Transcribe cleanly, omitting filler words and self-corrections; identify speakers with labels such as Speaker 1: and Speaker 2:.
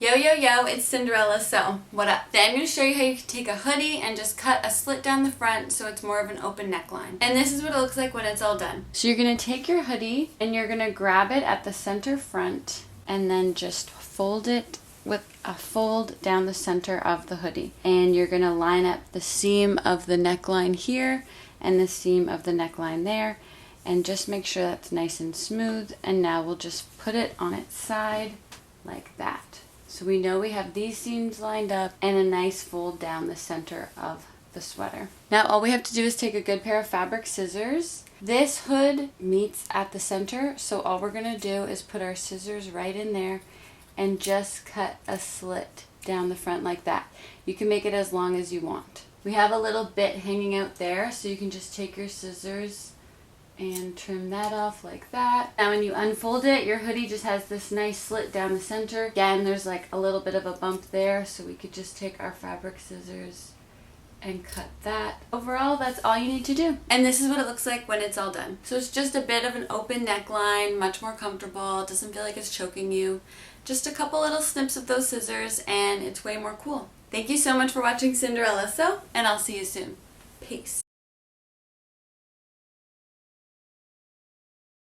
Speaker 1: Yo, yo, yo, it's Cinderella. So, what up? Today I'm going to show you how you can take a hoodie and just cut a slit down the front so it's more of an open neckline. And this is what it looks like when it's all done. So you're going to take your hoodie and you're going to grab it at the center front and then just fold it with a fold down the center of the hoodie. And you're going to line up the seam of the neckline here and the seam of the neckline there. And just make sure that's nice and smooth. And now we'll just put it on its side like that. So we know we have these seams lined up and a nice fold down the center of the sweater. Now all we have to do is take a good pair of fabric scissors. This hood meets at the center, so all we're going to do is put our scissors right in there and just cut a slit down the front like that. You can make it as long as you want. We have a little bit hanging out there, so you can just take your scissors and trim that off like that. Now when you unfold it, your hoodie just has this nice slit down the center. Again, there's like a little bit of a bump there, so we could just take our fabric scissors and cut that. Overall, that's all you need to do. And this is what it looks like when it's all done. So it's just a bit of an open neckline, much more comfortable. It doesn't feel like it's choking you. Just a couple little snips of those scissors and it's way more cool. Thank you so much for watching Cinderella Sew, and I'll see you soon. Peace.